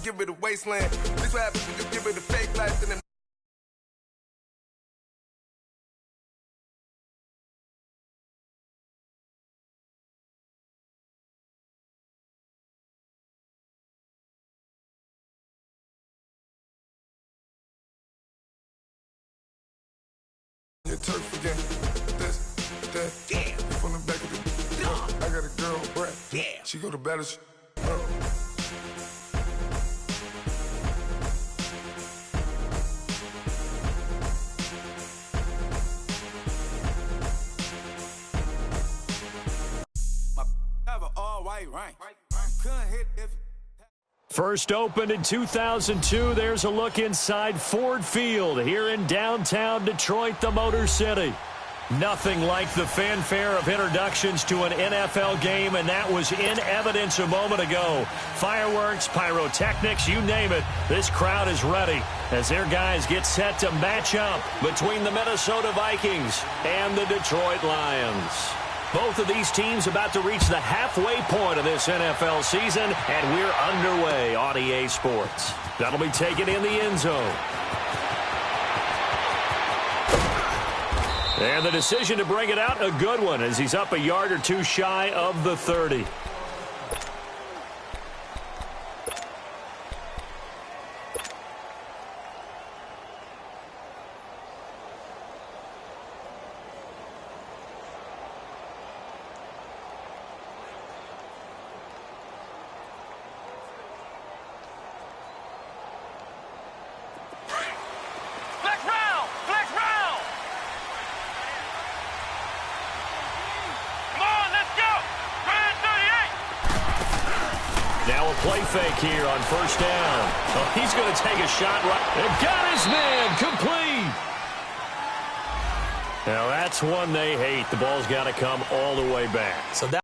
give it a wasteland. This what happens when you give it a fake life and then your turf again. This, that, yeah. From the back of the I got a girl, Brett. Yeah. She go to battle. First opened in 2002. There's a look inside Ford Field here in downtown Detroit, the Motor City. Nothing like the fanfare of introductions to an NFL game, and that was in evidence a moment ago. Fireworks, pyrotechnics, you name it. This crowd is ready as their guys get set to match up between the Minnesota Vikings and the Detroit Lions. Both of these teams about to reach the halfway point of this NFL season, and we're underway on EA Sports. That'll be taken in the end zone. And the decision to bring it out, a good one, as he's up a yard or two shy of the 30. Now a play fake here on first down. Oh, he's going to take a shot right. They've got his man complete. Now that's one they hate. The ball's got to come all the way back. So that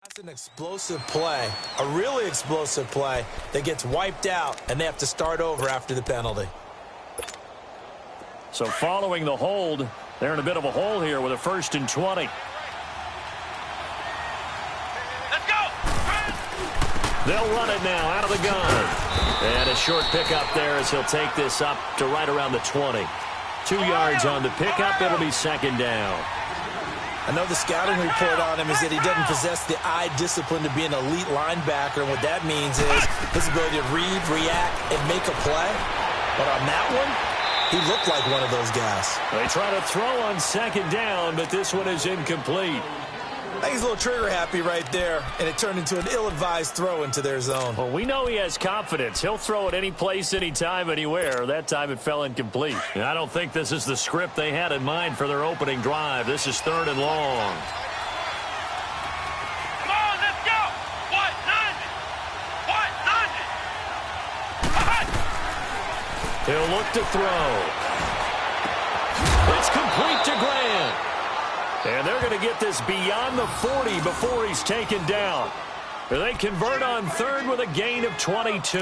That's an explosive play, a really explosive play that gets wiped out, and they have to start over after the penalty. So following the hold, they're in a bit of a hole here with a 1st and 20. Let's go! They'll run it now out of the gun. And a short pickup there as he'll take this up to right around the 20. 2 yards on the pickup. It'll be 2nd down. I know the scouting report on him is that he doesn't possess the eye discipline to be an elite linebacker, and what that means is his ability to read, react, and make a play. But on that one, he looked like one of those guys. They try to throw on 2nd down, but this one is incomplete. I think he's a little trigger happy right there, and it turned into an ill-advised throw into their zone. Well, we know he has confidence. He'll throw it any place, anytime, anywhere. That time it fell incomplete. And I don't think this is the script they had in mind for their opening drive. This is 3rd and long. Come on, let's go! What? He'll look to throw. It's complete to Grant. And they're going to get this beyond the 40 before he's taken down. They convert on 3rd with a gain of 22.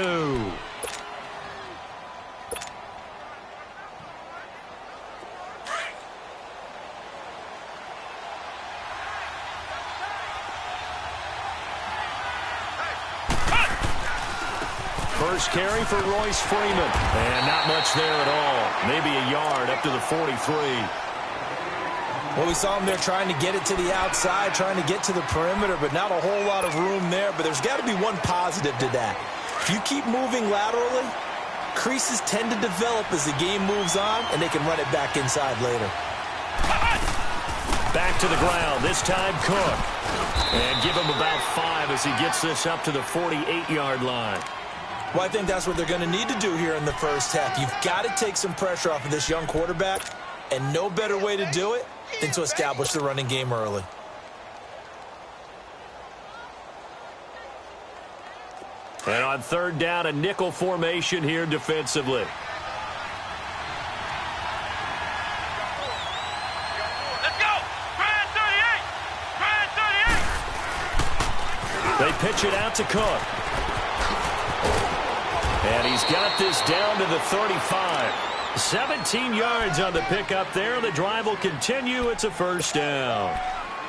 First carry for Royce Freeman. And not much there at all. Maybe a yard up to the 43. Well, we saw him there trying to get it to the outside, trying to get to the perimeter, but not a whole lot of room there. But there's got to be one positive to that. If you keep moving laterally, creases tend to develop as the game moves on, and they can run it back inside later. Back to the ground, this time Cook. And give him about 5 as he gets this up to the 48-yard line. Well, I think that's what they're going to need to do here in the first half. You've got to take some pressure off of this young quarterback, and no better way to do it than to establish the running game early. And on third down, a nickel formation here defensively. Let's go! Try 38! Try 38! They pitch it out to Cook. And he's got this down to the 35. 17 yards on the pickup there. The drive will continue. It's a first down.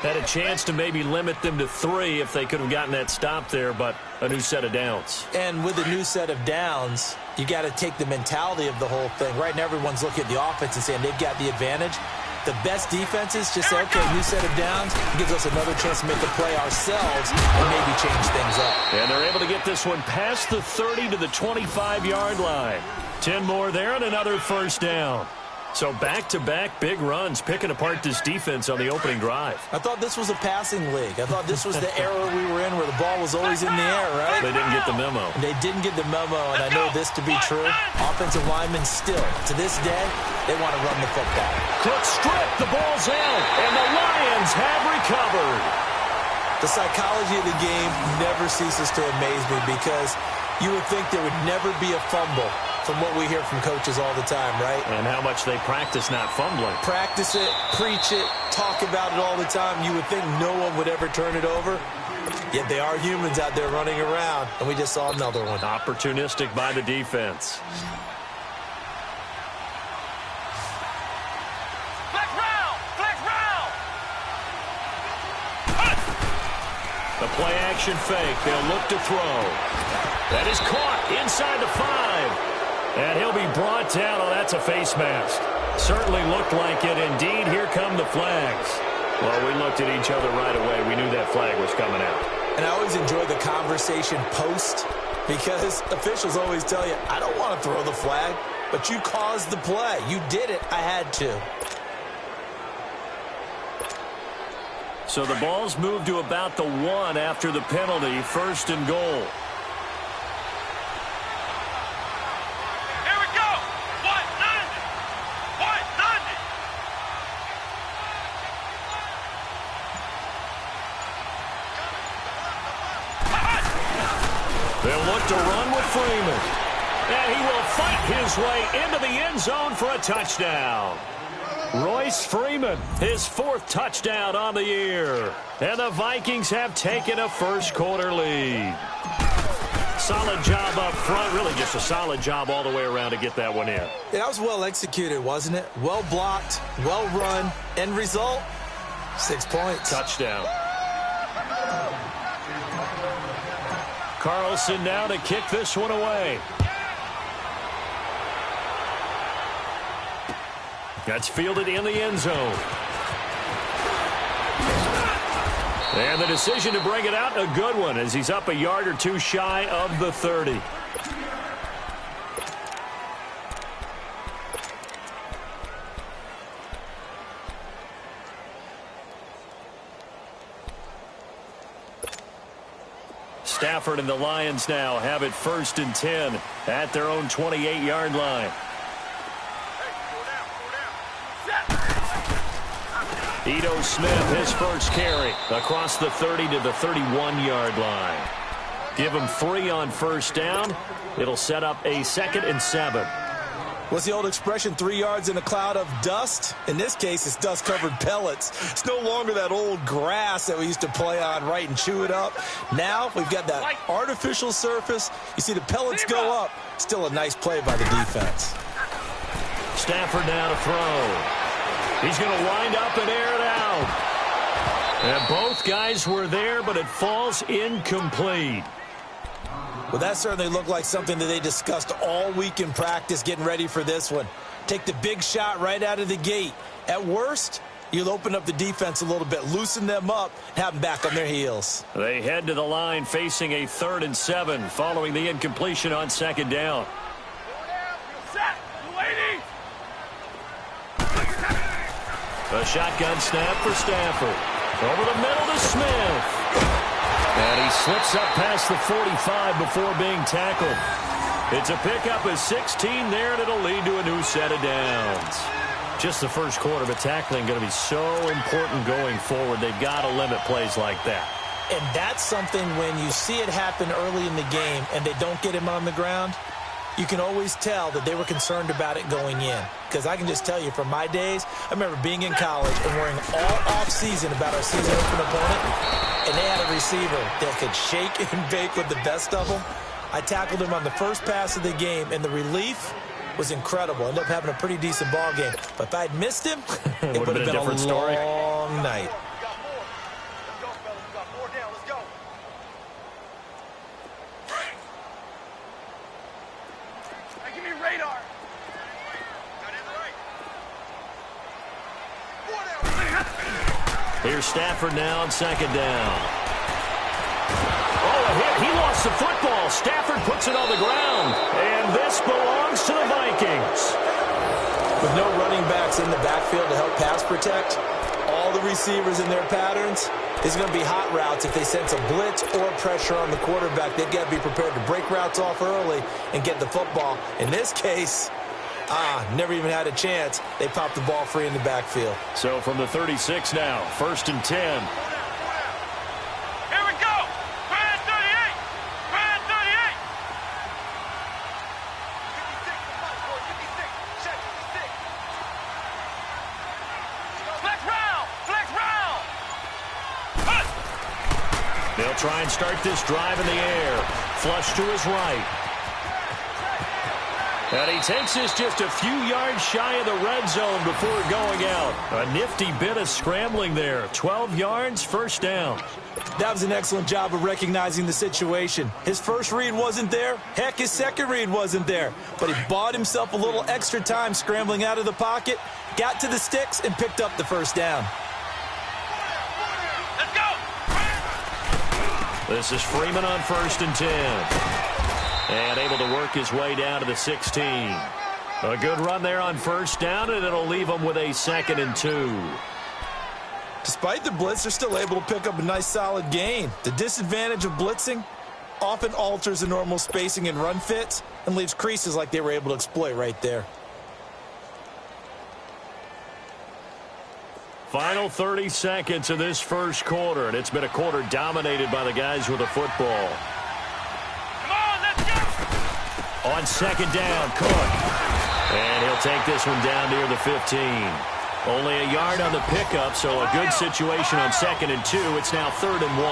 Had a chance to maybe limit them to 3 if they could have gotten that stop there, but a new set of downs. And with a new set of downs, you got to take the mentality of the whole thing. Right now, everyone's looking at the offense and saying they've got the advantage. The best defenses just say, okay, new set of downs. It gives us another chance to make a play ourselves and maybe change things up. And they're able to get this one past the 30 to the 25-yard line. 10 more there and another first down. So back-to-back big runs, picking apart this defense on the opening drive. I thought this was a passing league. I thought this was the era we were in where the ball was always in the air, right? They didn't get the memo. They didn't get the memo, and I know this to be true. Offensive linemen still, to this day, they want to run the football. Cook stripped, the ball's out, and the Lions have recovered. The psychology of the game never ceases to amaze me because you would think there would never be a fumble from what we hear from coaches all the time, right? And how much they practice not fumbling. Practice it, preach it, talk about it all the time. You would think no one would ever turn it over. Yet they are humans out there running around, and we just saw another one. Opportunistic by the defense. Flex round! Flex round! The play action fake. They'll look to throw. That is caught inside the 5. And he'll be brought down. Oh, that's a face mask. Certainly looked like it. Indeed, here come the flags. Well, we looked at each other right away. We knew that flag was coming out. And I always enjoy the conversation post because officials always tell you, I don't want to throw the flag, but you caused the play. You did it. I had to. So the ball's moved to about the 1 after the penalty. First and goal. They'll look to run with Freeman. And he will fight his way into the end zone for a touchdown. Royce Freeman, his 4th touchdown on the year. And the Vikings have taken a first-quarter lead. Solid job up front. Really just a solid job all the way around to get that one in. That was well executed, wasn't it? Well blocked, well run. End result, 6 points. Touchdown. Carlson now to kick this one away. That's fielded in the end zone. And the decision to bring it out, a good one, as he's up a yard or 2 shy of the 30. Stafford and the Lions now have it 1st and 10 at their own 28-yard line. Ito Smith, his first carry across the 30 to the 31-yard line. Give him 3 on first down. It'll set up a 2nd and 7. What's the old expression, 3 yards in a cloud of dust? In this case, it's dust-covered pellets. It's no longer that old grass that we used to play on, right, and chew it up. Now we've got that artificial surface. You see the pellets go up. Still a nice play by the defense. Stafford now to throw. He's going to wind up and air it out. And both guys were there, but it falls incomplete. Well, that certainly looked like something that they discussed all week in practice getting ready for this one. Take the big shot right out of the gate. At worst, you'll open up the defense a little bit, loosen them up, and have them back on their heels. They head to the line facing a 3rd and 7 following the incompletion on 2nd down. A shotgun snap for Stafford. Over the middle to Smith. And he slips up past the 45 before being tackled. It's a pickup of 16 there, and it'll lead to a new set of downs. Just the first quarter, but tackling going to be so important going forward. They've got to limit plays like that. And that's something when you see it happen early in the game and they don't get him on the ground, you can always tell that they were concerned about it going in. Because I can just tell you from my days, I remember being in college and worrying all off-season about our season-open opponent, and they had a receiver that could shake and bake with the best of them. I tackled him on the first pass of the game, and the relief was incredible. Ended up having a pretty decent ball game. But if I'd missed him, it would have been a different story. Long night. Give me radar. Here's Stafford now on second down. Oh, a hit. He lost the football. Stafford puts it on the ground. And this belongs to the Vikings. With no running backs in the backfield to help pass protect, all the receivers in their patterns, it's going to be hot routes if they sense a blitz or pressure on the quarterback. They've got to be prepared to break routes off early and get the football. In this case, never even had a chance. They popped the ball free in the backfield. So from the 36 now, 1st and 10. Here we go. Brand 38. Brand 38. 56. Check 56. Flex round. Flex round. They'll try and start this drive in the air. Flush to his right. And he takes this just a few yards shy of the red zone before going out. A nifty bit of scrambling there. 12 yards, first down. That was an excellent job of recognizing the situation. His first read wasn't there. Heck, his second read wasn't there. But he bought himself a little extra time scrambling out of the pocket, got to the sticks, and picked up the first down. Let's go. This is Freeman on 1st and 10. And able to work his way down to the 16. A good run there on first down, and it'll leave him with a 2nd and 2. Despite the blitz, they're still able to pick up a nice solid gain. The disadvantage of blitzing often alters the normal spacing and run fits and leaves creases like they were able to exploit right there. Final 30 seconds of this first quarter, and it's been a quarter dominated by the guys with the football. On second down, Cook. And he'll take this one down near the 15. Only a yard on the pickup, so a good situation on 2nd and 2. It's now 3rd and 1.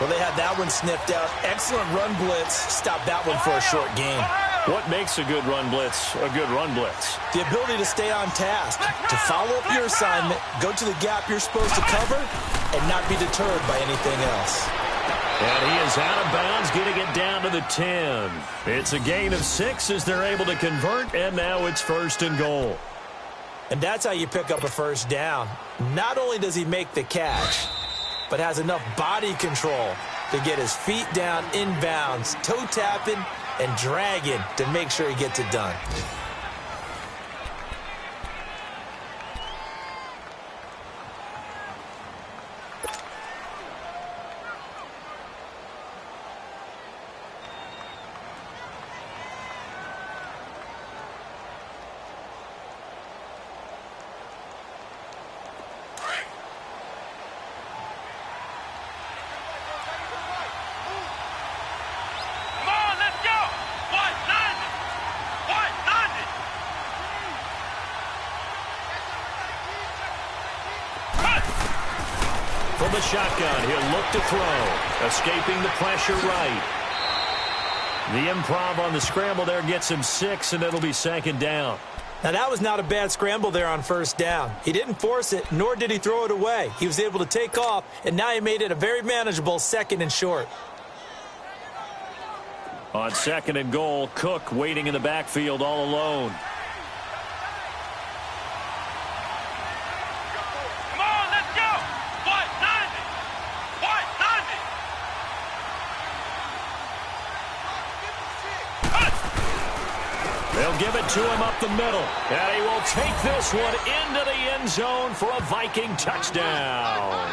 Well, they had that one sniffed out. Excellent run blitz. Stop that one for a short gain. What makes a good run blitz a good run blitz? The ability to stay on task, to follow up your assignment, go to the gap you're supposed to cover, and not be deterred by anything else. And he is out of bounds, getting it down to the 10. It's a gain of 6 as they're able to convert, and now it's 1st and goal. And that's how you pick up a first down. Not only does he make the catch, but has enough body control to get his feet down inbounds, toe tapping and dragging to make sure he gets it done. From the shotgun, he'll look to throw. Escaping the pressure right. The improv on the scramble there gets him 6, and it'll be 2nd down. Now, that was not a bad scramble there on first down. He didn't force it, nor did he throw it away. He was able to take off, and now he made it a very manageable 2nd and short. On 2nd and goal, Cook waiting in the backfield all alone. They'll give it to him up the middle. And he will take this one into the end zone for a Viking touchdown.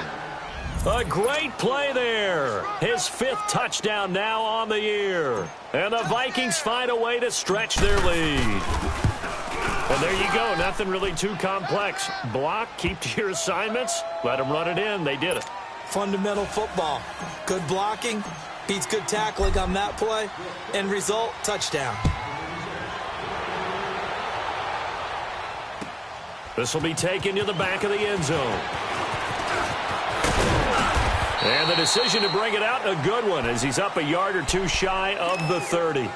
A great play there. His 5th touchdown now on the year. And the Vikings find a way to stretch their lead. And there you go. Nothing really too complex. Block, keep to your assignments, let them run it in. They did it. Fundamental football. Good blocking beats good tackling on that play. End result, touchdown. This will be taken to the back of the end zone. And the decision to bring it out, a good one, as he's up a yard or two shy of the 30.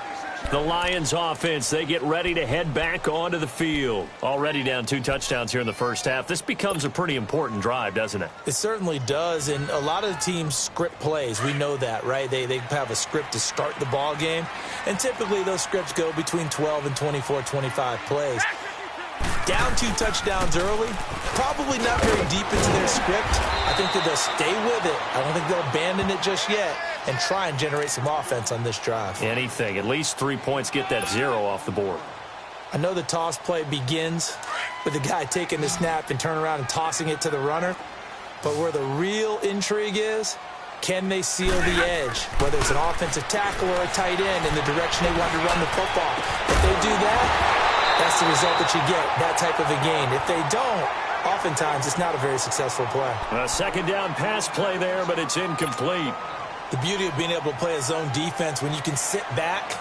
The Lions offense, they get ready to head back onto the field. Already down 2 touchdowns here in the first half. This becomes a pretty important drive, doesn't it? It certainly does, and a lot of the teams script plays. We know that, right? They have a script to start the ball game, and typically those scripts go between 12 and 24, 25 plays. Down 2 touchdowns early, probably not very deep into their script. I think that they'll stay with it. I don't think they'll abandon it just yet and try and generate some offense on this drive. Anything. At least 3 points, get that 0 off the board. I know the toss play begins with the guy taking the snap and turning around and tossing it to the runner. But where the real intrigue is, can they seal the edge, whether it's an offensive tackle or a tight end in the direction they want to run the football. If they do that, that's the result that you get, that type of a gain. If they don't, oftentimes it's not a very successful play. A second down pass play there, but it's incomplete. The beauty of being able to play a zone defense when you can sit back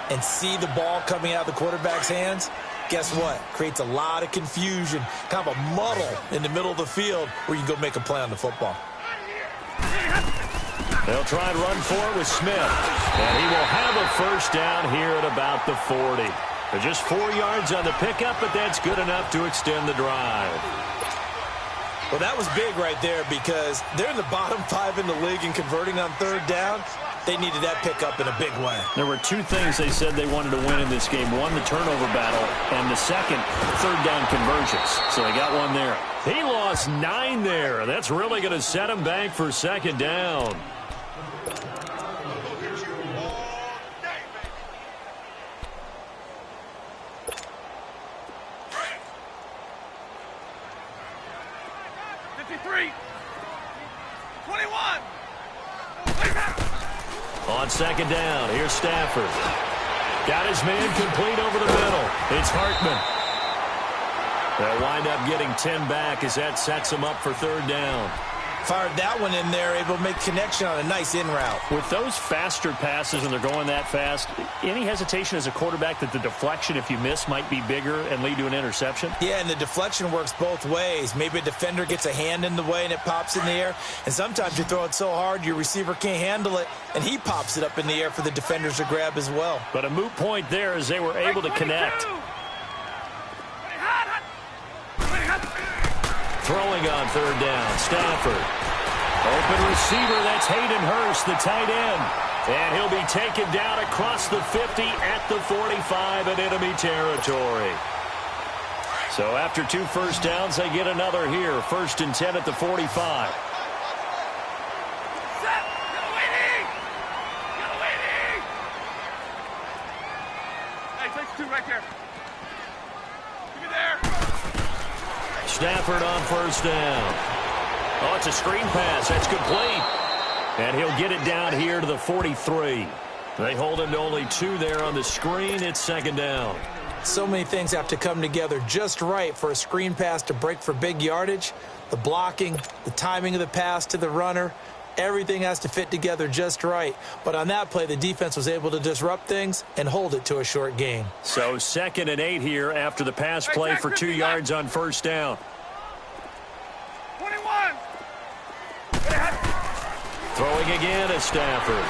and see the ball coming out of the quarterback's hands, guess what? Creates a lot of confusion, kind of a muddle in the middle of the field where you can go make a play on the football. They'll try and run for it with Smith. And he will have a first down here at about the 40. They're just 4 yards on the pickup, but that's good enough to extend the drive. Well, that was big right there because they're in the bottom 5 in the league in converting on 3rd down. They needed that pickup in a big way. There were 2 things they said they wanted to win in this game. One, the turnover battle, and the second, 3rd down conversions. So they got one there. He lost 9 there. That's really going to set him back for 2nd down. On 2nd down, here's Stafford. Got his man complete over the middle. It's Hartman. They'll wind up getting 10 back as that sets him up for 3rd down. Fired that one in there, able to make connection on a nice in route. With those faster passes and they're going that fast, any hesitation as a quarterback that the deflection, if you miss, might be bigger and lead to an interception? Yeah, and the deflection works both ways. Maybe a defender gets a hand in the way and it pops in the air. And sometimes you throw it so hard your receiver can't handle it, and he pops it up in the air for the defenders to grab as well. But a moot point there as they were able to connect. Throwing on 3rd down, Stafford. Open receiver, that's Hayden Hurst, the tight end. And he'll be taken down across the 50 at the 45 in enemy territory. So after 2 first downs, they get another here. 1st and 10 at the 45. Stafford on 1st down. Oh, it's a screen pass. That's complete. And he'll get it down here to the 43. They hold him to only 2 there on the screen. It's 2nd down. So many things have to come together just right for a screen pass to break for big yardage. The blocking, the timing of the pass to the runner, everything has to fit together just right. But on that play, the defense was able to disrupt things and hold it to a short gain. So 2nd and 8 here after the pass play for 2 yards on 1st down. 21. Throwing again is Stafford.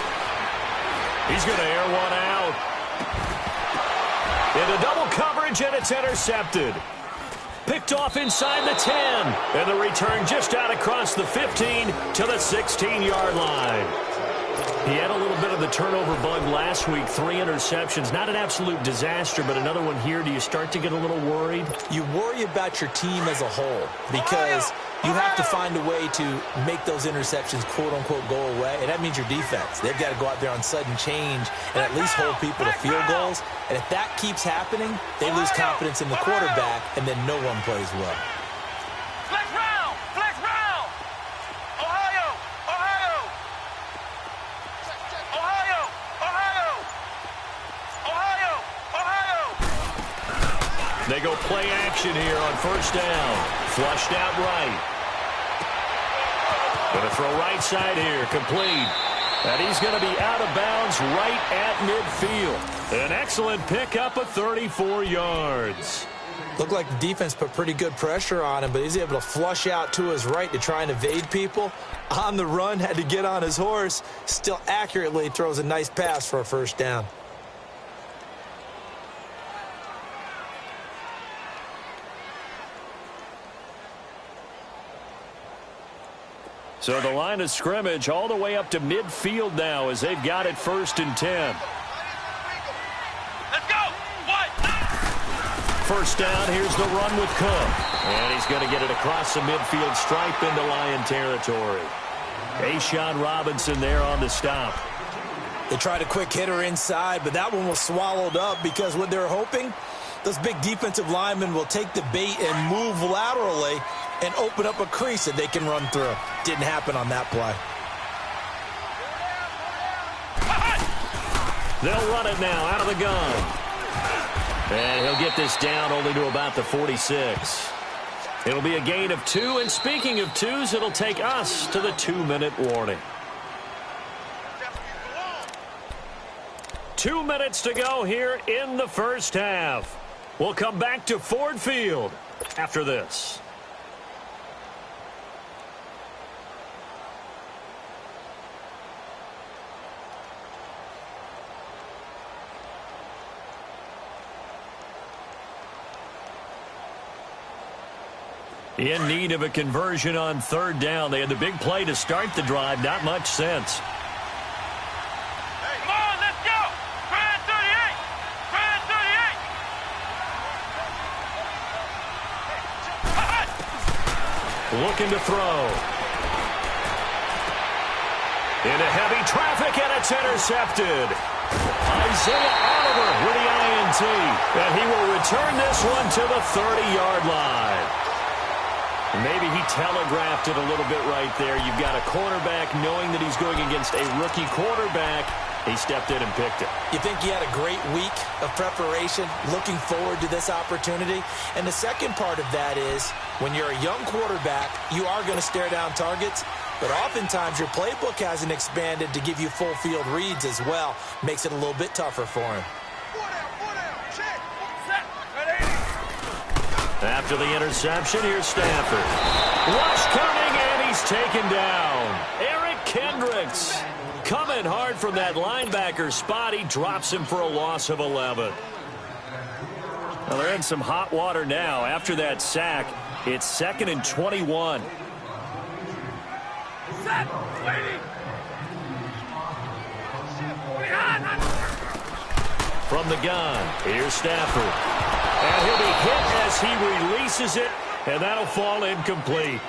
He's going to air one out. Into double coverage, and it's intercepted. Picked off inside the 10. And the return just out across the 15 to the 16-yard line. He had a little bit of the turnover bug last week, 3 interceptions. Not an absolute disaster, but another one here. Do you start to get a little worried? You worry about your team as a whole because you have to find a way to make those interceptions, quote-unquote, go away, and that means your defense. They've got to go out there on sudden change and at least hold people to field goals, and if that keeps happening, they lose confidence in the quarterback, and then no one plays well. Flex round! Flex round! Ohio! Ohio! Ohio! Ohio! Ohio! Ohio! They go play action here on first down. Flushed out right. Going to throw right side here, complete. And he's going to be out of bounds right at midfield. An excellent pickup of 34 yards. Looked like the defense put pretty good pressure on him, but he's able to flush out to his right to try and evade people. On the run, had to get on his horse. Still accurately throws a nice pass for a first down. So the line of scrimmage all the way up to midfield now as they've got it 1st and 10. Let's go! What? First down, here's the run with Cook. And he's going to get it across the midfield stripe into Lion territory. A'Shawn Robinson there on the stop. They tried a quick hitter inside, but that one was swallowed up because what they're hoping, those big defensive linemen will take the bait and move laterally and open up a crease that they can run through. Didn't happen on that play. They'll run it now out of the gun. And he'll get this down only to about the 46. It'll be a gain of 2, and speaking of 2s, it'll take us to the 2-minute warning. 2 minutes to go here in the first half. We'll come back to Ford Field after this. In need of a conversion on 3rd down. They had the big play to start the drive. Not much sense. Come on, let's go! Grand 38! Grand 38! Looking to throw. Into heavy traffic, and it's intercepted. Isaiah Oliver with the INT. And he will return this one to the 30-yard line. Maybe he telegraphed it a little bit right there. You've got a quarterback knowing that he's going against a rookie quarterback. He stepped in and picked it. You think he had a great week of preparation, looking forward to this opportunity? And the second part of that is, when you're a young quarterback, you are going to stare down targets, but oftentimes your playbook hasn't expanded to give you full field reads as well. Makes it a little bit tougher for him. After the interception, here's Stafford. Rush coming, and he's taken down. Eric Kendricks coming hard from that linebacker spot. He drops him for a loss of 11. Well, they're in some hot water now. After that sack, it's 2nd and 21. Set! Waiting! From the gun, here's Stafford. And he'll be hit as he releases it, and that'll fall incomplete.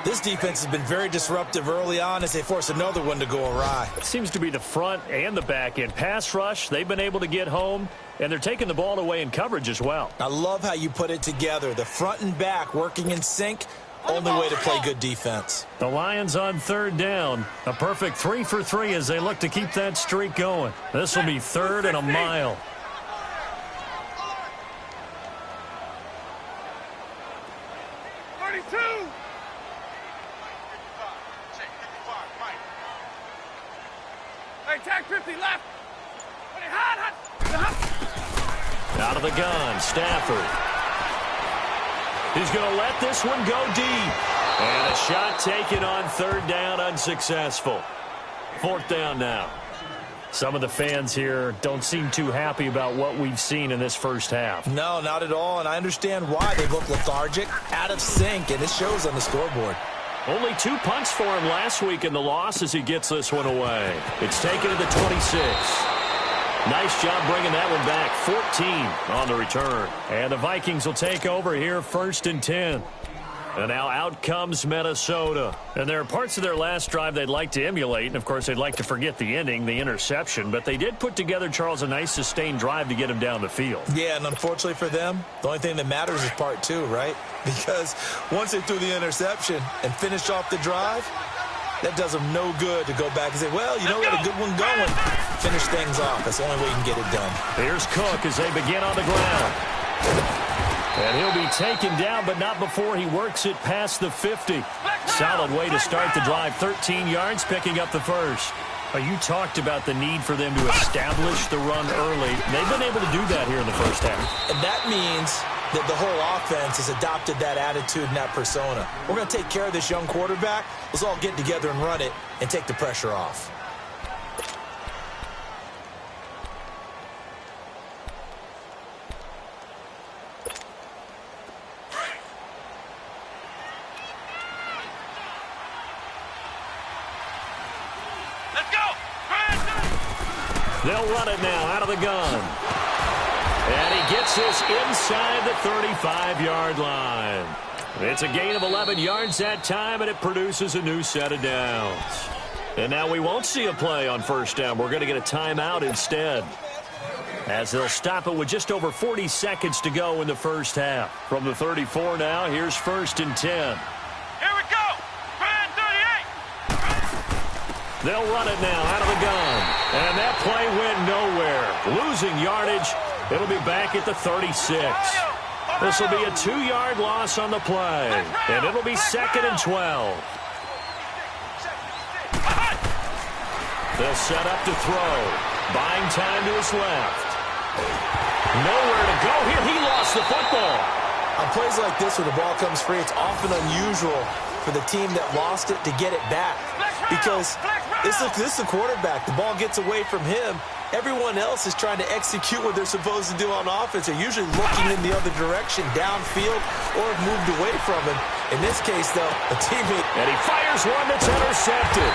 This defense has been very disruptive early on as they force another one to go awry. It seems to be the front and the back end. Pass rush, they've been able to get home, and they're taking the ball away in coverage as well. I love how you put it together. The front and back working in sync, only way to play good defense. The Lions on 3rd down. A perfect 3 for 3 as they look to keep that streak going. This will be 3rd and a mile. 32! Hey, tag 50 left! Out of the gun, Stafford. He's going to let this one go deep. And a shot taken on 3rd down, unsuccessful. 4th down now. Some of the fans here don't seem too happy about what we've seen in this first half. No, not at all, and I understand why they look lethargic, out of sync, and it shows on the scoreboard. Only 2 punts for him last week in the loss as he gets this one away. It's taken to the 26. Nice job bringing that one back. 14 on the return. And the Vikings will take over here 1st and 10. And now out comes Minnesota. And there are parts of their last drive they'd like to emulate. And, of course, they'd like to forget the ending, the interception. But they did put together, Charles, a nice sustained drive to get him down the field. Yeah, and unfortunately for them, the only thing that matters is part 2, right? Because once they threw the interception and finished off the drive, that does them no good to go back and say, well, you know, we had a good one going. Finish things off. That's the only way you can get it done. Here's Cook as they begin on the ground. And he'll be taken down, but not before he works it past the 50. Solid way to start the drive. 13 yards, picking up the first. You talked about the need for them to establish the run early. They've been able to do that here in the first half. And that means that the whole offense has adopted that attitude and that persona. We're going to take care of this young quarterback. Let's all get together and run it and take the pressure off. They'll run it now out of the gun. And he gets this inside the 35-yard line. It's a gain of 11 yards that time, and it produces a new set of downs. And now we won't see a play on first down. We're going to get a timeout instead, as they'll stop it with just over 40 seconds to go in the first half. From the 34 now, here's 1st and 10. Here we go. 38. They'll run it now out of the gun. And that play went nowhere. Losing yardage. It'll be back at the 36. This will be a 2-yard loss on the play. And it'll be 2nd and 12. They'll set up to throw. Buying time to his left. Nowhere to go here. He lost the football. On plays like this where the ball comes free, it's often unusual for the team that lost it to get it back. Because this is the quarterback. The ball gets away from him. Everyone else is trying to execute what they're supposed to do on offense. They're usually looking in the other direction, downfield, or have moved away from him. In this case, though, a teammate. And he fires one that's intercepted.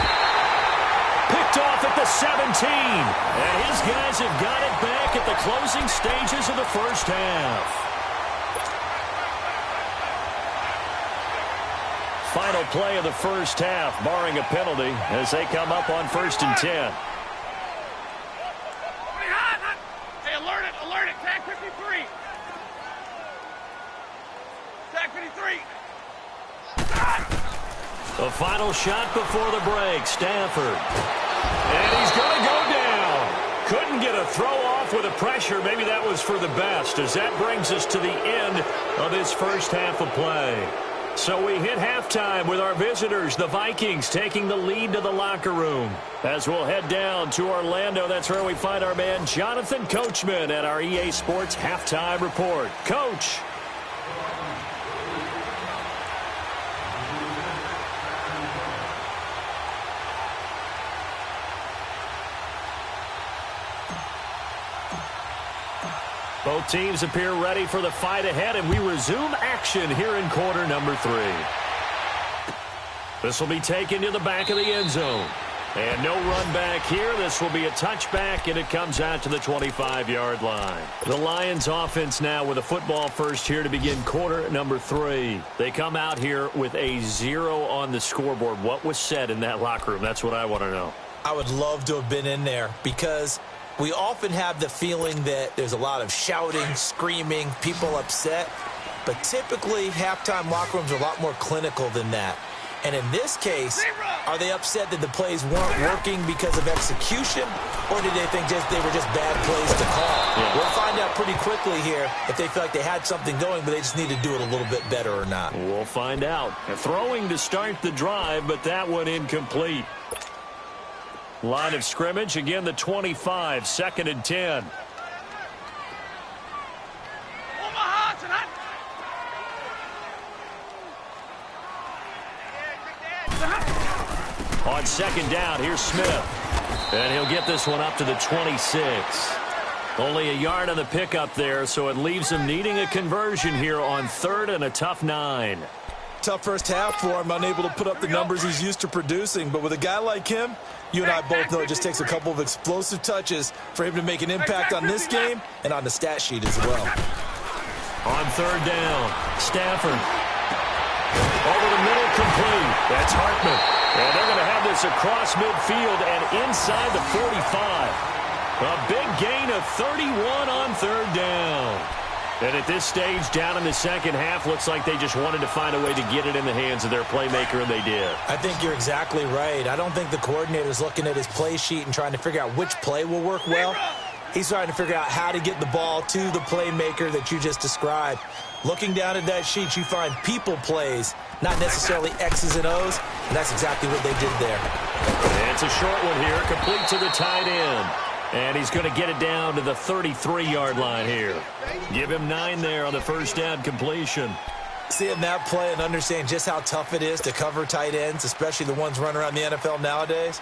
Picked off at the 17. And his guys have got it back at the closing stages of the first half. Final play of the first half, barring a penalty, as they come up on 1st and 10. Hey, alert it. Tag 53. Tag 53. The final shot before the break, Stafford. And he's going to go down. Couldn't get a throw off with the pressure. Maybe that was for the best, as that brings us to the end of this first half of play. So we hit halftime with our visitors, the Vikings, taking the lead to the locker room. As we'll head down to Orlando, that's where we find our man Jonathan Coachman at our EA Sports Halftime Report. Coach. Both teams appear ready for the fight ahead, and we resume action here in quarter number 3. This will be taken to the back of the end zone. And no run back here. This will be a touchback, and it comes out to the 25-yard line. The Lions offense now with a football first here to begin quarter number 3. They come out here with a 0 on the scoreboard. What was said in that locker room? That's what I want to know. I would love to have been in there, because we often have the feeling that there's a lot of shouting, screaming, people upset. But typically, halftime locker rooms are a lot more clinical than that. And in this case, are they upset that the plays weren't working because of execution, or did they think they were just bad plays to call? Yeah. We'll find out pretty quickly here if they feel like they had something going, but they just need to do it a little bit better or not. We'll find out. Throwing to start the drive, but that one incomplete. Line of scrimmage, again, the 25, 2nd and 10. On 2nd down, here's Smith. And he'll get this one up to the 26. Only a yard on the pickup there, so it leaves him needing a conversion here on 3rd and a tough 9. tough first half for him, unable to put up the numbers he's used to producing. But with a guy like him, you and I both know it just takes a couple of explosive touches for him to make an impact on this game and on the stat sheet as well. On third down, Stafford. Over the middle, complete. That's Hartman. And they're going to have this across midfield and inside the 45. A big gain of 31 on third down. And at this stage, down in the second half, looks like they just wanted to find a way to get it in the hands of their playmaker, and they did. I think you're exactly right. I don't think the coordinator's looking at his play sheet and trying to figure out which play will work well. He's trying to figure out how to get the ball to the playmaker that you just described. Looking down at that sheet, you find people plays, not necessarily X's and O's, and that's exactly what they did there. And it's a short one here, complete to the tight end. And he's going to get it down to the 33-yard line here. Give him 9 there on the first down completion. Seeing that play and understanding just how tough it is to cover tight ends, especially the ones running around the NFL nowadays,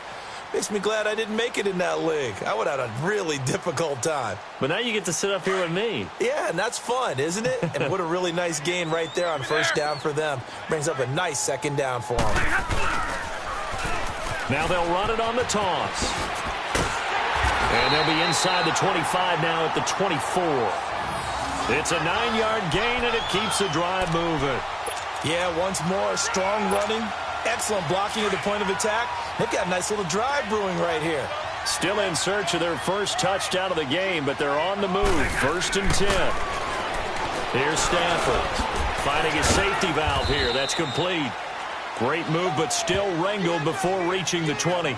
makes me glad I didn't make it in that league. I would have had a really difficult time. But now you get to sit up here with me. Yeah, and that's fun, isn't it? And what a really nice gain right there on first down for them. Brings up a nice second down for them. Now they'll run it on the toss. And they'll be inside the 25 now at the 24. It's a 9-yard gain, and it keeps the drive moving. Yeah, once more, strong running, excellent blocking at the point of attack. They've got a nice little drive brewing right here. Still in search of their first touchdown of the game, but they're on the move. 1st and 10. Here's Stafford finding his safety valve here. That's complete. Great move, but still wrangled before reaching the 20.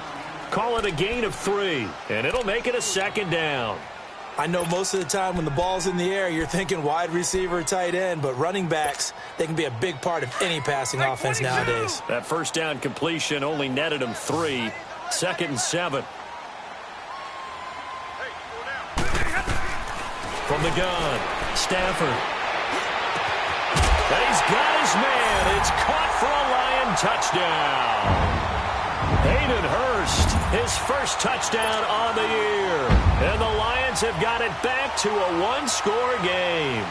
Call it a gain of 3, and it'll make it a second down. I know most of the time when the ball's in the air, you're thinking wide receiver, tight end, but running backs, they can be a big part of any passing offense nowadays. That first down completion only netted him 3. 2nd and 7. From the gun, Stafford. And he's got his man. It's caught for a Lion touchdown. Hayden Hurst, his first touchdown on the year. And the Lions have got it back to a 1-score game.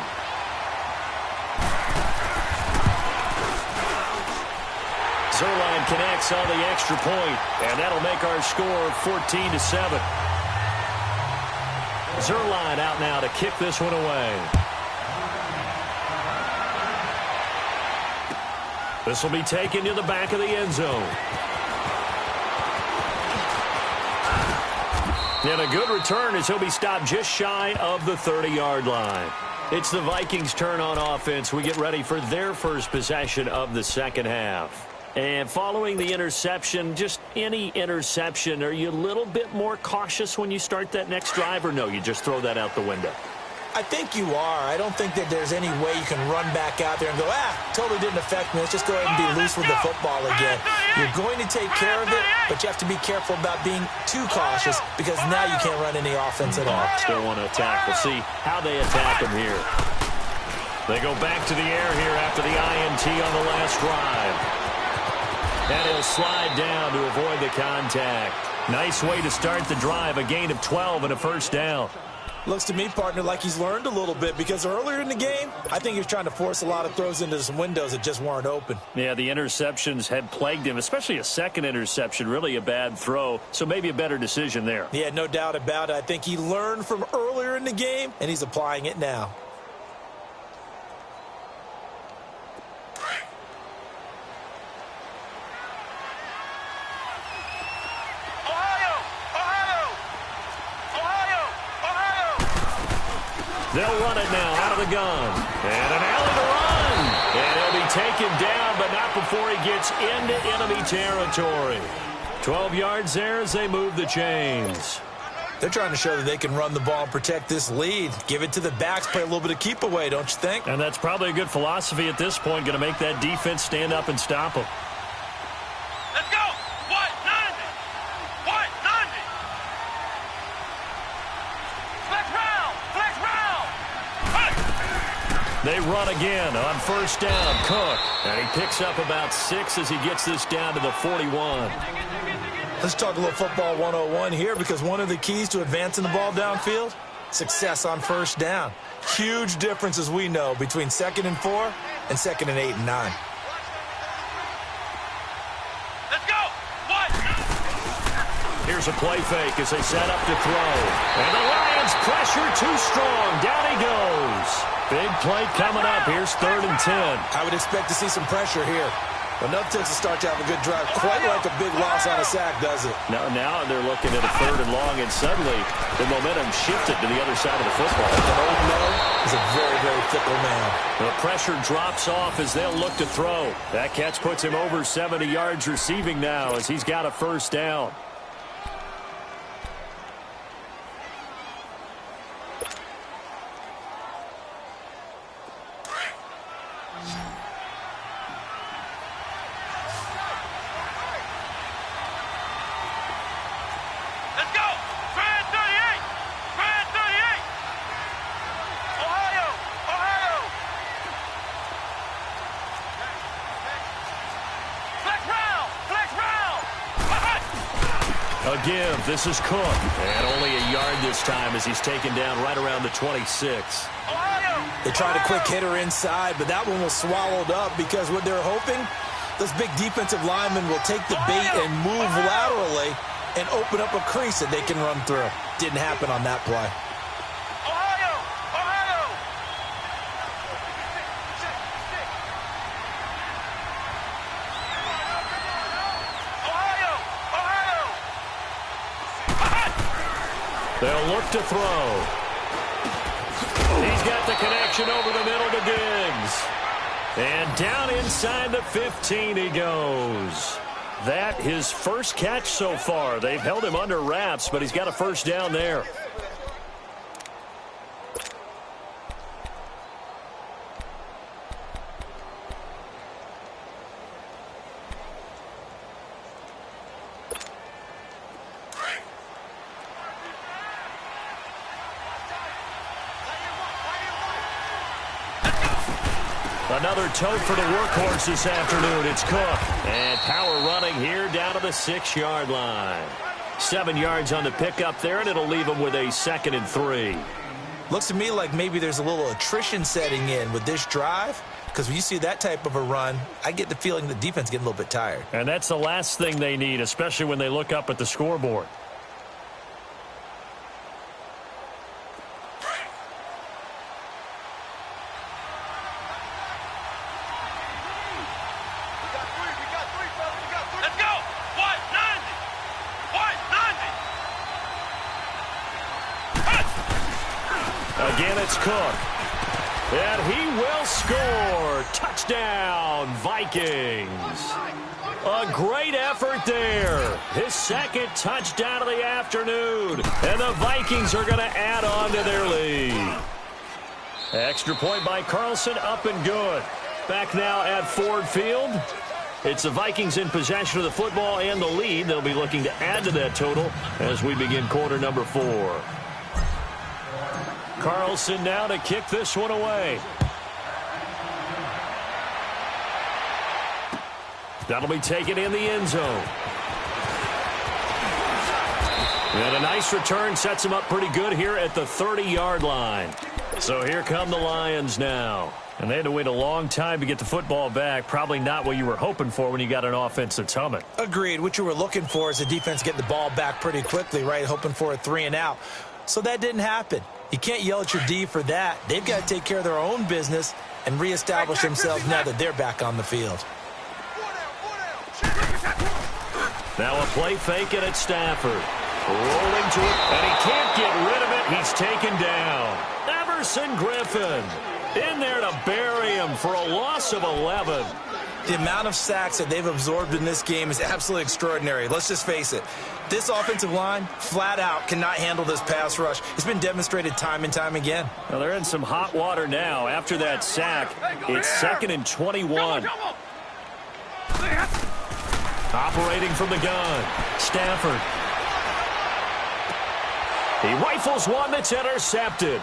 Zerline connects on the extra point, and that'll make our score 14-7. Zerline out now to kick this one away. This will be taken to the back of the end zone. And a good return as he'll be stopped just shy of the 30-yard line. It's the Vikings' turn on offense. We get ready for their first possession of the second half. And following the interception, just any interception, are you a little bit more cautious when you start that next drive, or no, you just throw that out the window? I think you are. I don't think that there's any way you can run back out there and go, totally didn't affect me. Let's just go ahead and be loose with the football again. You're going to take care of it, but you have to be careful about being too cautious because now you can't run any offense at all. Still want to attack. We'll see how they attack him here. They go back to the air here after the INT on the last drive. And he'll slide down to avoid the contact. Nice way to start the drive, a gain of 12 and a first down. Looks to me, partner, like he's learned a little bit because earlier in the game, I think he was trying to force a lot of throws into some windows that just weren't open. Yeah, the interceptions had plagued him, especially a second interception, really a bad throw, so maybe a better decision there. Yeah, no doubt about it. I think he learned from earlier in the game, and he's applying it now. They'll run it now out of the gun. And an alley to run. And he'll be taken down, but not before he gets into enemy territory. 12 yards there as they move the chains. They're trying to show that they can run the ball and protect this lead. Give it to the backs, play a little bit of keep away, don't you think? And that's probably a good philosophy at this point, going to make that defense stand up and stop them. Let's go! What? 90! What? 90! Flex round! Flex round! Hey! They run again on first down. Cook. And he picks up about 6 as he gets this down to the 41. Let's talk a little football 101 here because one of the keys to advancing the ball downfield, success on first down. Huge difference, as we know, between 2nd and 4 and 2nd and 8 and 9. Here's a play fake as they set up to throw. And the Lions pressure too strong. Down he goes. Big play coming up. Here's 3rd and 10. I would expect to see some pressure here. Enough to start to have a good drive. Quite like a big loss on a sack, does it? Now they're looking at a 3rd and long, and suddenly the momentum shifted to the other side of the football. And Old Miller is a very, very fickle man. The pressure drops off as they'll look to throw. That catch puts him over 70 yards receiving now as he's got a 1st down. Again, this is Cook. And only a yard this time as he's taken down right around the 26. They tried a quick hitter inside, but that one was swallowed up because what they're hoping, those big defensive linemen will take the bait and move laterally and open up a crease that they can run through. Didn't happen on that play. They'll look to throw. He's got the connection over the middle to Diggs. And down inside the 15 he goes. That his first catch so far. They've held him under wraps, but he's got a 1st down there. Another tote for the workhorse this afternoon. It's Cook. And power running here down to the 6-yard line. 7 yards on the pickup there, and it'll leave him with a 2nd and 3. Looks to me like maybe there's a little attrition setting in with this drive, because when you see that type of a run, I get the feeling the defense getting a little bit tired. And that's the last thing they need, especially when they look up at the scoreboard. Again, it's Cook. And he will score. Touchdown, Vikings. A great effort there. His 2nd touchdown of the afternoon. And the Vikings are going to add on to their lead. Extra point by Carlson, up and good. Back now at Ford Field. It's the Vikings in possession of the football and the lead. They'll be looking to add to that total as we begin quarter number 4. Carlson now to kick this one away. That'll be taken in the end zone. And a nice return sets him up pretty good here at the 30-yard line. So here come the Lions now. And they had to wait a long time to get the football back. Probably not what you were hoping for when you got an offense that's humming. Agreed. What you were looking for is the defense getting the ball back pretty quickly, right? Hoping for a 3 and out. So that didn't happen. You can't yell at your D for that. They've got to take care of their own business and reestablish themselves now that they're back on the field. Now a play fake it at Stafford. Rolling to it, and he can't get rid of it. He's taken down. Everson Griffin in there to bury him for a loss of 11. The amount of sacks that they've absorbed in this game is absolutely extraordinary. Let's just face it. This offensive line, flat out, cannot handle this pass rush. It's been demonstrated time and time again. Well, they're in some hot water now. After that sack, it's 2nd and 21. Operating from the gun, Stafford. He rifles one that's intercepted.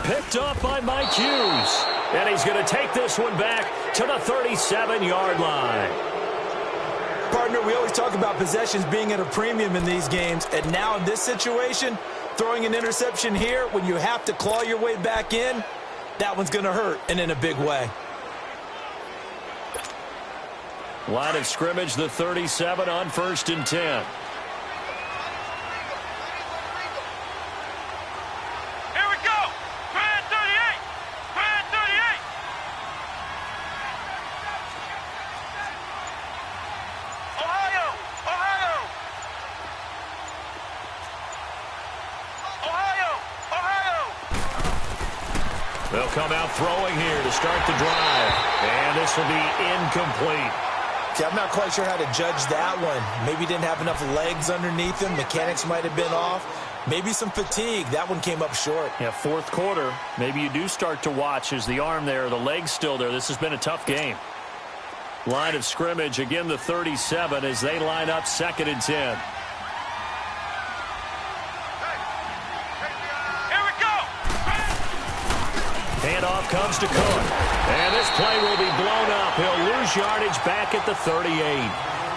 Picked up by Mike Hughes. And he's going to take this one back to the 37-yard line. Partner, we always talk about possessions being at a premium in these games. And now in this situation, throwing an interception here when you have to claw your way back in, that one's going to hurt, and in a big way. Line of scrimmage, the 37 on 1st and 10. They'll come out throwing here to start the drive. And this will be incomplete. See, I'm not quite sure how to judge that one. Maybe didn't have enough legs underneath him. Mechanics might have been off. Maybe some fatigue. That one came up short. Yeah, fourth quarter. Maybe you do start to watch as the arm there, the leg's still there. This has been a tough game. Line of scrimmage, again the 37 as they line up 2nd and 10. Handoff comes to Cook. And this play will be blown up. He'll lose yardage back at the 38.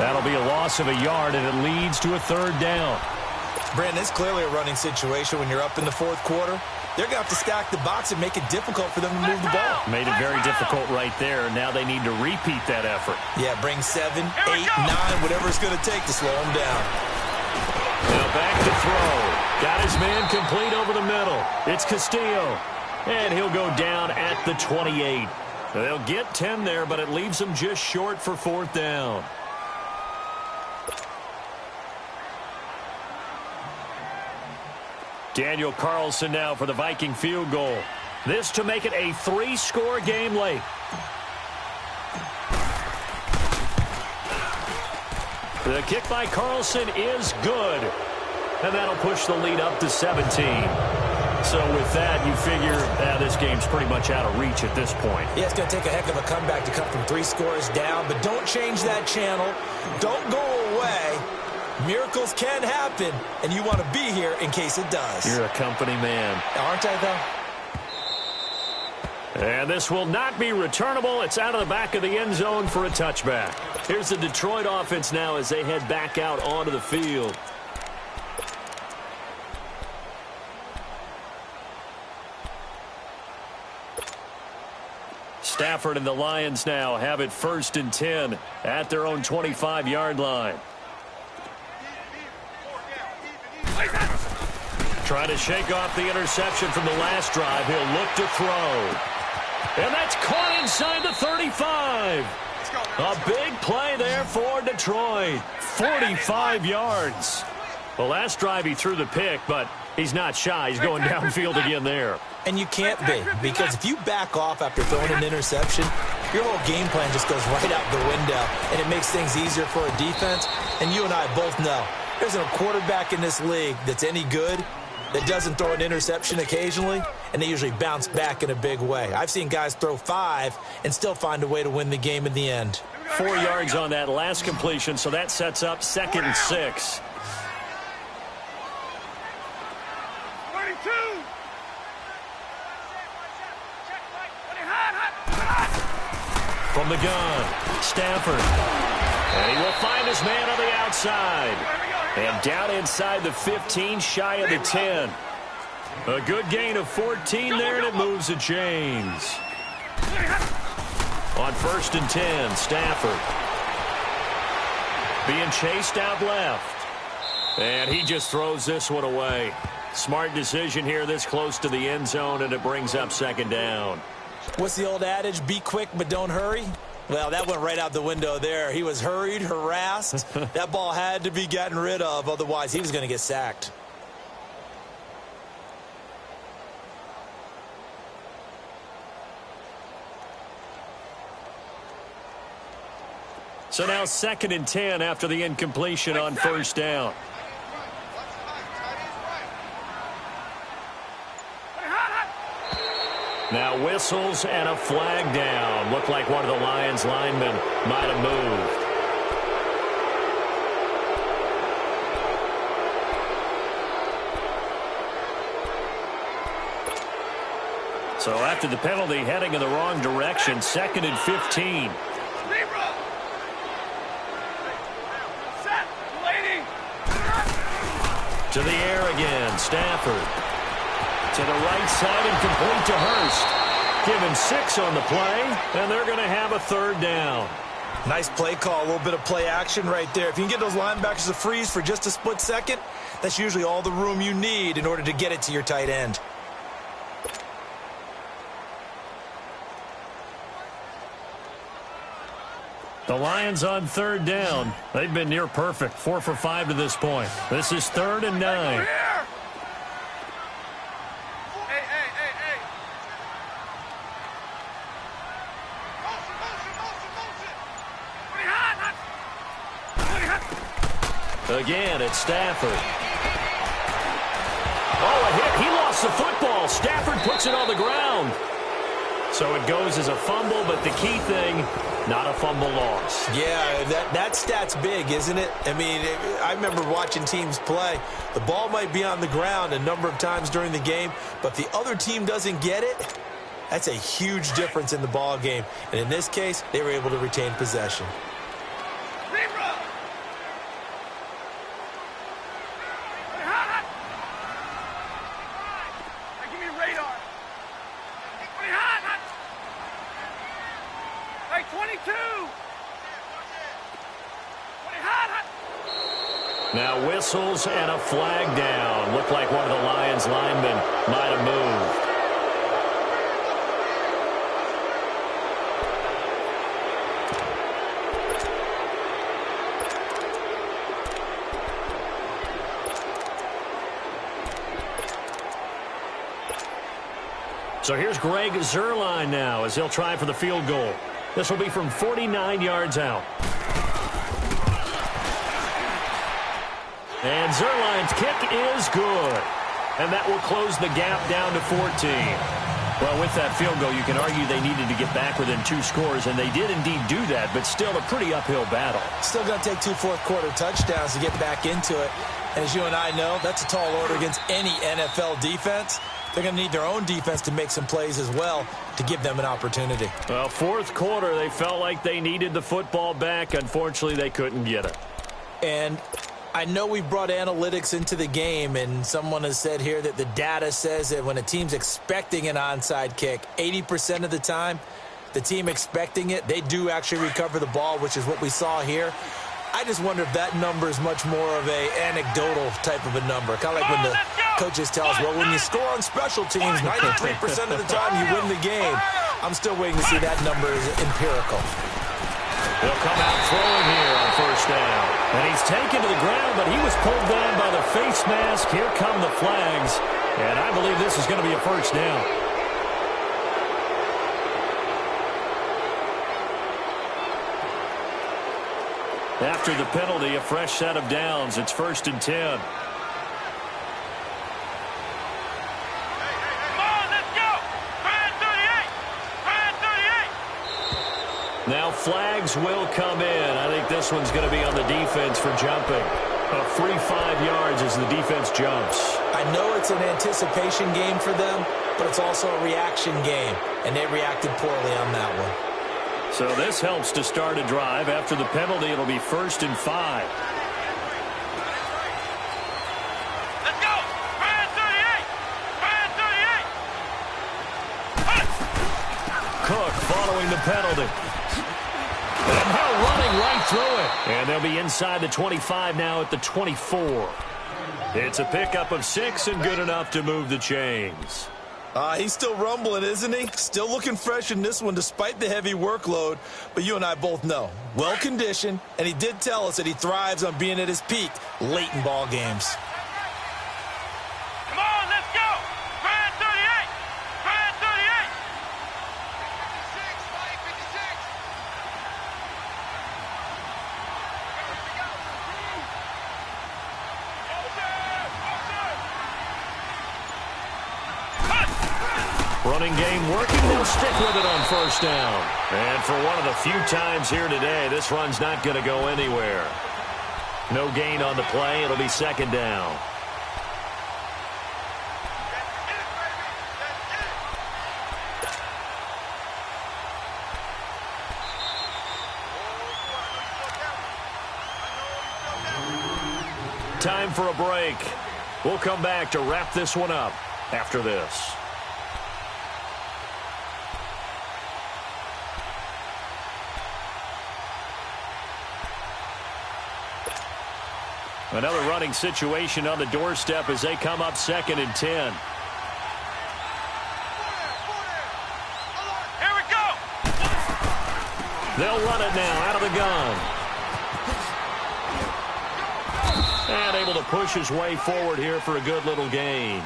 That'll be a loss of a yard, and it leads to a 3rd down. Brandon, it's clearly a running situation when you're up in the 4th quarter. They're going to have to stack the box and make it difficult for them to move the ball. Made it very difficult right there. Now they need to repeat that effort. Yeah, bring 7, 8, 9, whatever it's going to take to slow them down. Now back to throw. Got his man complete over the middle. It's Castillo. And he'll go down at the 28. They'll get 10 there, but it leaves them just short for 4th down. Daniel Carlson now for the Viking field goal. This to make it a 3-score game late. The kick by Carlson is good. And that'll push the lead up to 17. So with that, you figure this game's pretty much out of reach at this point. Yeah, it's going to take a heck of a comeback to come from 3 scores down, but don't change that channel. Don't go away. Miracles can happen, and you want to be here in case it does. You're a company man. Aren't I, though? And this will not be returnable. It's out of the back of the end zone for a touchback. Here's the Detroit offense now as they head back out onto the field. Stafford and the Lions now have it 1st and 10 at their own 25-yard line. Trying to shake off the interception from the last drive. He'll look to throw. And that's caught inside the 35. A big play there for Detroit. 45 yards. The last drive he threw the pick, but he's not shy. He's going downfield again there. And you can't be, because if you back off after throwing an interception, your whole game plan just goes right out the window, and it makes things easier for a defense. And you and I both know there's no quarterback in this league that's any good that doesn't throw an interception occasionally, and they usually bounce back in a big way. I've seen guys throw 5 and still find a way to win the game in the end. 4 yards on that last completion, so that sets up 2nd and 6. From the gun, Stafford. And he will find his man on the outside. And down inside the 15, shy of the 10. A good gain of 14 there, and it moves the chains. On 1st and 10, Stafford. Being chased out left. And he just throws this one away. Smart decision here this close to the end zone, and it brings up 2nd down. What's the old adage? Be quick, but don't hurry. Well, that went right out the window there. He was hurried, harassed. That ball had to be gotten rid of, otherwise he was going to get sacked. So now 2nd and 10 after the incompletion on 1st down. Now whistles and a flag down. Looked like one of the Lions linemen might have moved. So after the penalty, heading in the wrong direction, 2nd and 15. To the air again, Stafford. To the right side and complete to Hurst. Give him 6 on the play, and they're going to have a 3rd down. Nice play call, a little bit of play action right there. If you can get those linebackers to freeze for just a split second, that's usually all the room you need in order to get it to your tight end. The Lions on 3rd down. They've been near perfect, 4 for 5 to this point. This is 3rd and 9. Again, it's Stafford. Oh, a hit. He lost the football. Stafford puts it on the ground. So it goes as a fumble, but the key thing, not a fumble loss. Yeah, that stat's big, isn't it? I mean, I remember watching teams play. The ball might be on the ground a number of times during the game, but the other team doesn't get it. That's a huge difference in the ball game. And in this case, they were able to retain possession. Now whistles and a flag down. Looked like one of the Lions linemen might have moved. So here's Greg Zuerlein now as he'll try for the field goal. This will be from 49 yards out. And Zuerlein's kick is good. And that will close the gap down to 14. Well, with that field goal, you can argue they needed to get back within 2 scores, and they did indeed do that, but still a pretty uphill battle. Still going to take 2 fourth-quarter touchdowns to get back into it. As you and I know, that's a tall order against any NFL defense. They're going to need their own defense to make some plays as well to give them an opportunity. Well, fourth quarter, they felt like they needed the football back. Unfortunately, they couldn't get it. And I know we brought analytics into the game, and someone has said here that the data says that when a team's expecting an onside kick, 80% of the time, the team expecting it, they do actually recover the ball, which is what we saw here. I just wonder if that number is much more of a anecdotal type of a number. Kind of like when the coaches tell us, well, when you score on special teams, 93% of the time you win the game. I'm still waiting to see that number is empirical. They'll come out throwing here on first down. And he's taken to the ground, but he was pulled down by the face mask. Here come the flags. And I believe this is going to be a first down. After the penalty, a fresh set of downs. It's 1st and 10. Now flags will come in. I think this one's going to be on the defense for jumping. A free 5 yards as the defense jumps. I know it's an anticipation game for them, but it's also a reaction game, and they reacted poorly on that one. So this helps to start a drive. After the penalty, it'll be 1st and 5. Let's go! 38! Cook following the penalty. And now running right through it. And they'll be inside the 25 now at the 24. It's a pickup of 6 and good enough to move the chains. He's still rumbling, isn't he? Still looking fresh in this one despite the heavy workload. But you and I both know, well-conditioned, and he did tell us that he thrives on being at his peak late in ball games. Come on, let's go! 38! 38! 56! Running game working. They'll stick with it on first down. And for one of the few times here today, this run's not going to go anywhere. No gain on the play. It'll be 2nd down. Time for a break. We'll come back to wrap this one up after this. Another running situation on the doorstep as they come up 2nd and 10. Here we go! They'll run it now out of the gun. And able to push his way forward here for a good little gain.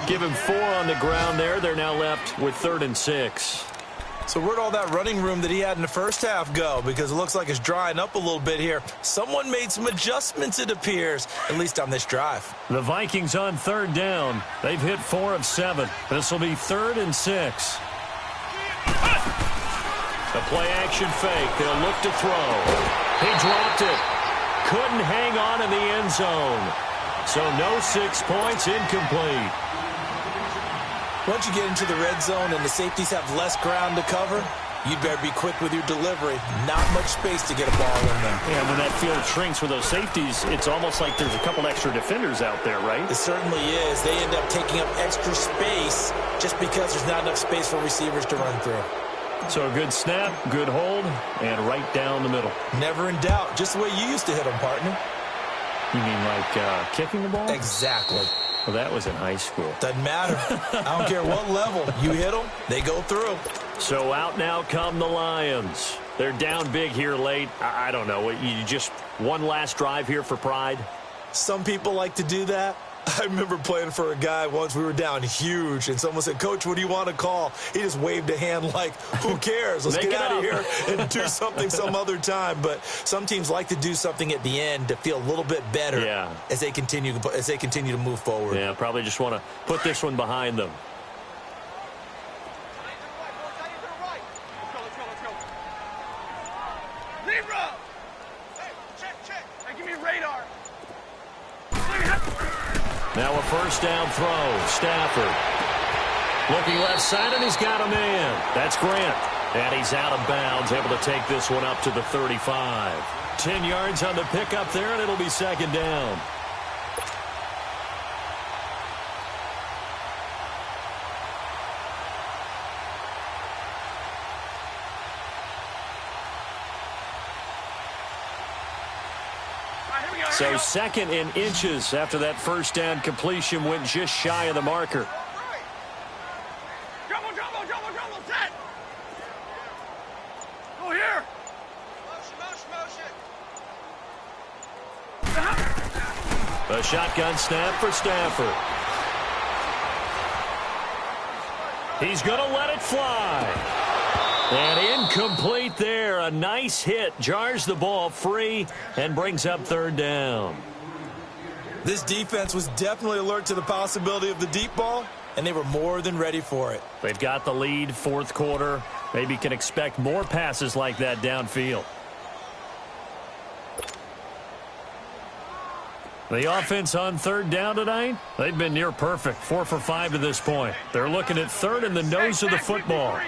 Give him 4 on the ground there. They're now left with 3rd and 6. So where'd all that running room that he had in the first half go? Because it looks like it's drying up a little bit here. Someone made some adjustments, it appears, at least on this drive. The Vikings on third down. They've hit 4 of 7. This will be 3rd and 6. The play-action fake. They'll look to throw. He dropped it. Couldn't hang on in the end zone. So no 6 points, incomplete. Once you get into the red zone and the safeties have less ground to cover, you'd better be quick with your delivery. Not much space to get a ball in there. Yeah, when that field shrinks with those safeties, it's almost like there's a couple extra defenders out there, right? It certainly is. They end up taking up extra space just because there's not enough space for receivers to run through. So a good snap, good hold, and right down the middle. Never in doubt. Just the way you used to hit them, partner. You mean like kicking the ball? Exactly. Well, that was in high school. Doesn't matter. I don't care what level. You hit them, they go through. So out now come the Lions. They're down big here late. I don't know. You just one last drive here for pride? Some people like to do that. I remember playing for a guy once. We were down huge, and someone said, "Coach, what do you want to call?" He just waved a hand like, who cares? Let's get out of here and do something some other time. But some teams like to do something at the end to feel a little bit better as they continue to move forward. Yeah, probably just want to put this one behind them. Now a first down throw. Stafford. Looking left side, and he's got a man. That's Grant. And he's out of bounds, able to take this one up to the 35. 10 yards on the pickup there, and it'll be 2nd down. So 2nd in inches after that first down completion went just shy of the marker. Double, set. Go here. Motion. A shotgun snap for Stafford. He's going to let it fly. And incomplete there. A nice hit. Jars the ball free and brings up 3rd down. This defense was definitely alert to the possibility of the deep ball, and they were more than ready for it. They've got the lead, 4th quarter. Maybe can expect more passes like that downfield. The offense on 3rd down tonight, they've been near perfect. 4 for 5 to this point. They're looking at 3rd and the nose of the football.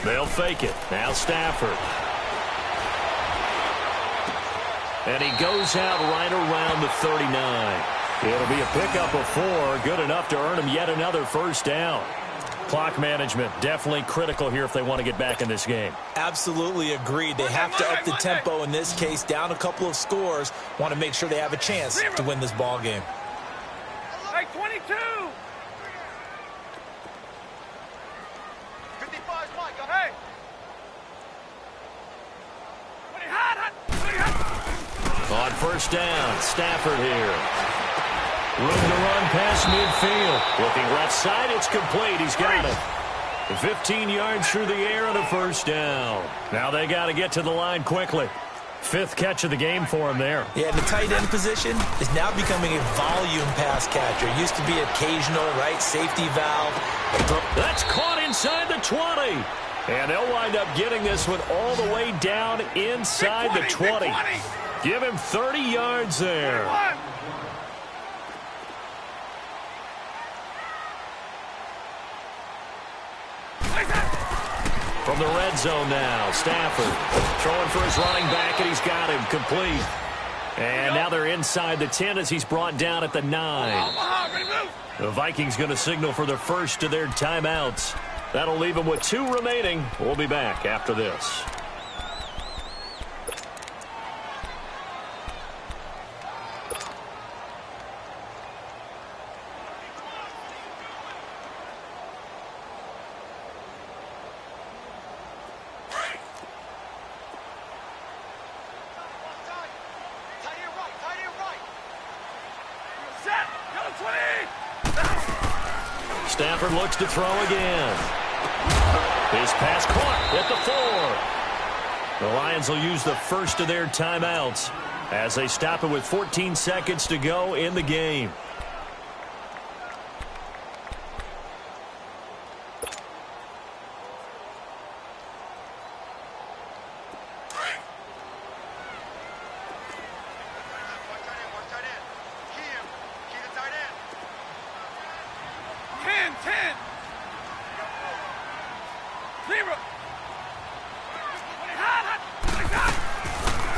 They'll fake it. Now Stafford. And he goes out right around the 39. It'll be a pickup of 4. Good enough to earn him yet another first down. Clock management definitely critical here if they want to get back in this game. Absolutely agreed. They have to up the tempo in this case. Down a couple of scores. Want to make sure they have a chance to win this ball game. Like 22. 55 Mike. Hey. On first down, Stafford here. Room to run past midfield. Looking left side, it's complete. He's got it. 15 yards through the air and a first down. Now they got to get to the line quickly. 5th catch of the game for him there. Yeah, the tight end position is now becoming a volume pass catcher. Used to be occasional, right, safety valve. That's caught inside the 20. And they'll wind up getting this one all the way down inside the 20. Give him 30 yards there. From the red zone now, Stafford throwing for his running back, and he's got him complete. And now they're inside the 10 as he's brought down at the 9. The Vikings going to signal for the first of their timeouts. That'll leave them with 2 remaining. We'll be back after this. Set. Go 20. Stafford looks to throw again. His pass caught at the 4. The Lions will use the first of their timeouts as they stop it with 14 seconds to go in the game.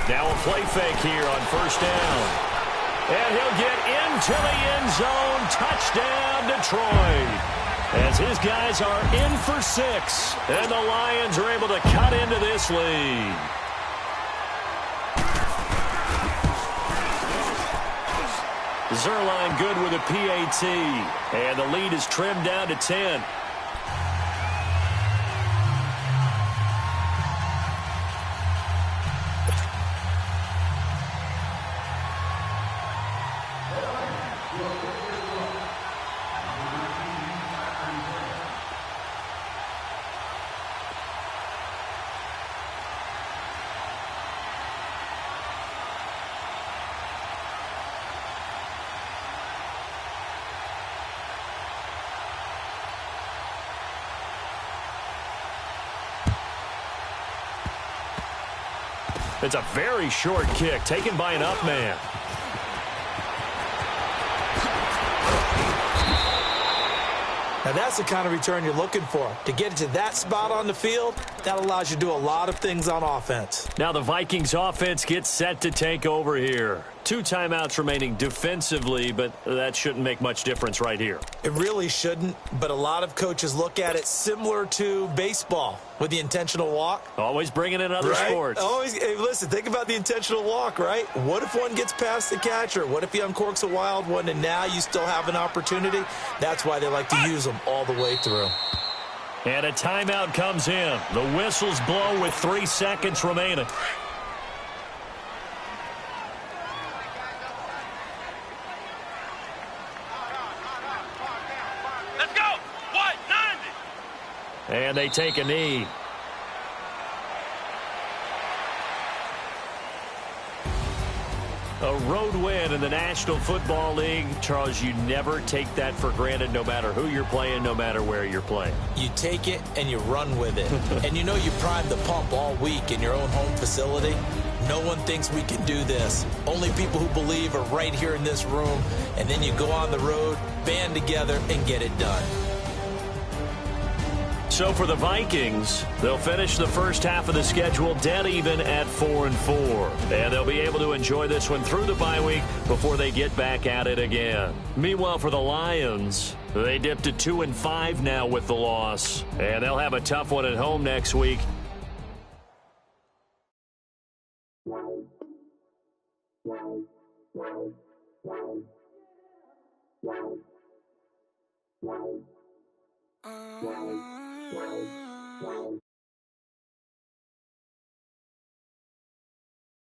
Now a play fake here on first down. And he'll get into the end zone. Touchdown, Detroit. As his guys are in for 6. And the Lions are able to cut into this lead. Zerline good with a PAT. And the lead is trimmed down to 10. It's a very short kick taken by an up man. Now that's the kind of return you're looking for. To get it to that spot on the field, that allows you to do a lot of things on offense. Now the Vikings offense gets set to take over here. 2 timeouts remaining defensively, but that shouldn't make much difference right here. It really shouldn't, but a lot of coaches look at it similar to baseball with the intentional walk. Always bringing in other sports. Always, hey, listen, think about the intentional walk, right? What if one gets past the catcher? What if he uncorks a wild one and now you still have an opportunity? That's why they like to use them all the way through. And a timeout comes in. The whistles blow with 3 seconds remaining. Let's go. What? 90. And they take a knee. A road win in the National Football League. Charles, you never take that for granted no matter who you're playing, no matter where you're playing. You take it and you run with it. And you know you primed the pump all week in your own home facility. No one thinks we can do this. Only people who believe are right here in this room. And then you go on the road, band together, and get it done. So for the Vikings, they'll finish the first half of the schedule dead even at 4-4. And they'll be able to enjoy this one through the bye week before they get back at it again. Meanwhile, for the Lions, they dipped to 2-5 now with the loss. And they'll have a tough one at home next week.